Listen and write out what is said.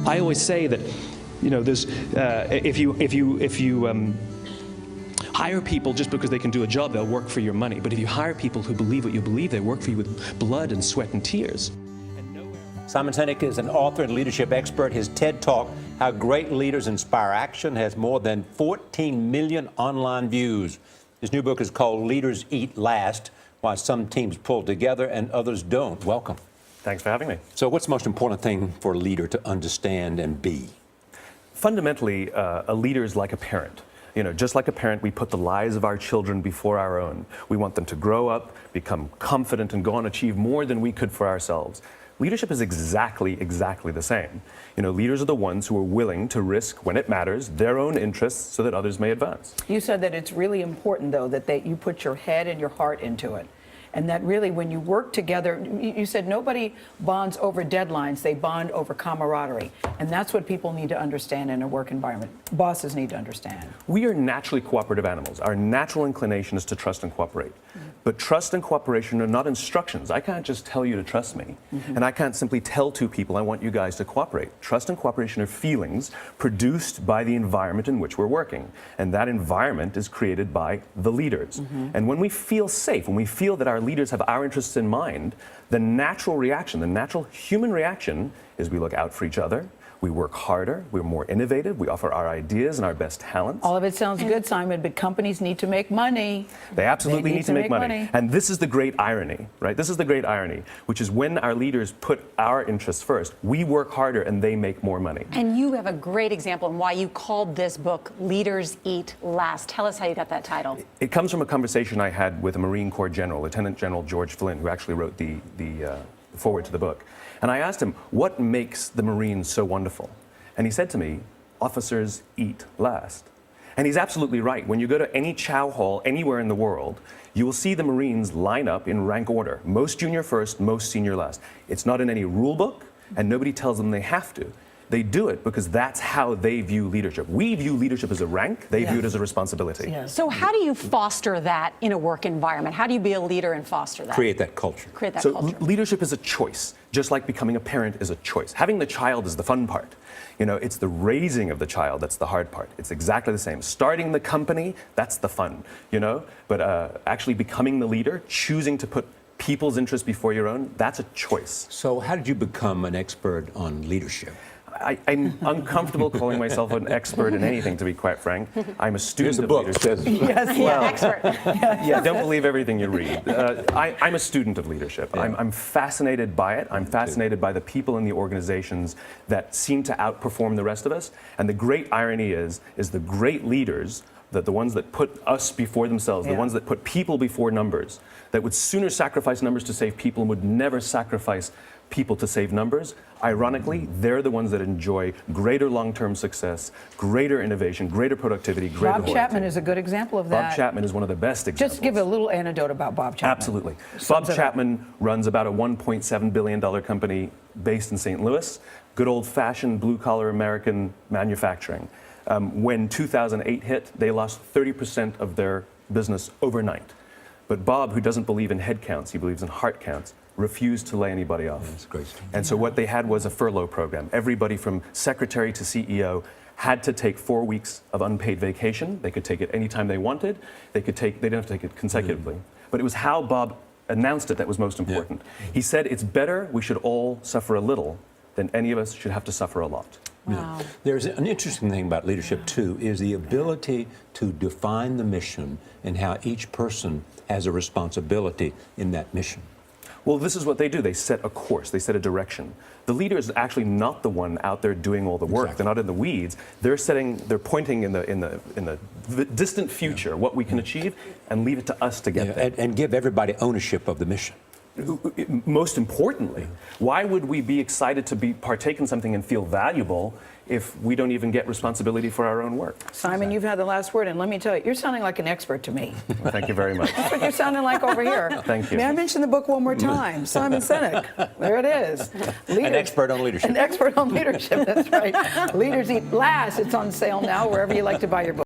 I always say that, you know, there's, if you hire people just because they can do a job, they'll work for your money. But if you hire people who believe what you believe, they work for you with blood and sweat and tears. Simon Sinek is an author and leadership expert. His TED Talk, How Great Leaders Inspire Action, has more than 14 million online views. His new book is called Leaders Eat Last, Why Some Teams Pull Together and Others Don't. Welcome. Thanks for having me. So what's the most important thing for a leader to understand and be? Fundamentally, a leader is like a parent. You know, just like a parent, we put the lives of our children before our own. We want them to grow up, become confident, and go on and achieve more than we could for ourselves. Leadership is exactly the same. You know, leaders are the ones who are willing to risk, when it matters, their own interests so that others may advance. You said that it's really important, though, that you put your head and your heart into it. And that really, when you work together, you said nobody bonds over deadlines, they bond over camaraderie. And that's what people need to understand in a work environment. Bosses need to understand. We are naturally cooperative animals. Our natural inclination is to trust and cooperate. But trust and cooperation are not instructions. I can't just tell you to trust me. And I can't simply tell two people, I want you guys to cooperate. Trust and cooperation are feelings produced by the environment in which we're working. And that environment is created by the leaders. And when we feel safe, when we feel that our leaders have our interests in mind, the natural reaction, the natural human reaction is we look out for each other. We work harder, we're more innovative, we offer our ideas and our best talents. All of it sounds good, Simon, but companies need to make money. They absolutely need to make money. And this is the great irony, right? This is the great irony, which is when our leaders put our interests first, we work harder and they make more money. And you have a great example in why you called this book Leaders Eat Last. Tell us how you got that title. It comes from a conversation I had with a Marine Corps general, Lieutenant General George Flynn, who actually wrote the foreword to the book. And I asked him, what makes the Marines so wonderful? And he said to me, officers eat last. And he's absolutely right. When you go to any chow hall anywhere in the world, you will see the Marines line up in rank order. Most junior first, most senior last. It's not in any rule book, and nobody tells them they have to. They do it because that's how they view leadership. We view leadership as a rank, they view it as a responsibility. So how do you foster that in a work environment? How do you be a leader and foster that? Create that culture. Create that culture. Leadership is a choice, just like becoming a parent is a choice. Having the child is the fun part. You know, it's the raising of the child that's the hard part. It's exactly the same. Starting the company, that's the fun, you know? But actually becoming the leader, choosing to put people's interests before your own, that's a choice. So how did you become an expert on leadership? I'm uncomfortable calling myself an expert in anything, to be quite frank. I'm a student of leadership. Yes, well, expert. Yeah, don't believe everything you read. I'm a student of leadership. Yeah. I'm fascinated by it. I'm fascinated by the people in the organizations that seem to outperform the rest of us. And the great irony is the great leaders, that the ones that put us before themselves, the ones that put people before numbers, that would sooner sacrifice numbers to save people and would never sacrifice people to save numbers, ironically, they're the ones that enjoy greater long-term success, greater innovation, greater productivity, greater Bob Chapman is a good example of that. Bob Chapman is one of the best examples. Just give a little anecdote about Bob Chapman. Absolutely. Bob Chapman runs about a $1.7 billion company based in St. Louis, good old-fashioned blue-collar American manufacturing. When 2008 hit, they lost 30% of their business overnight. But Bob, who doesn't believe in head counts, he believes in heart counts, refused to lay anybody off. That's great. And so what they had was a furlough program. Everybody from secretary to CEO had to take 4 weeks of unpaid vacation. They could take it anytime they wanted. They didn't have to take it consecutively. But it was how Bob announced it that was most important. He said, it's better we should all suffer a little than any of us should have to suffer a lot. Wow. There's an interesting thing about leadership, too, is the ability to define the mission and how each person has a responsibility in that mission. Well, this is what they do. They set a course. They set a direction. The leader is actually not the one out there doing all the work. Exactly. They're not in the weeds. They're pointing in the distant future what we can achieve and leave it to us to get there. And give everybody ownership of the mission. Most importantly, why would we be excited to partake in something and feel valuable if we don't even get responsibility for our own work? Simon, you've had the last word, and let me tell you, you're sounding like an expert to me. Well, thank you very much. That's what you're sounding like over here. Thank you. May I mention the book one more time? Simon Sinek. There it is. An expert on leadership. An expert on leadership, that's right. Leaders Eat Last. It's on sale now wherever you like to buy your book.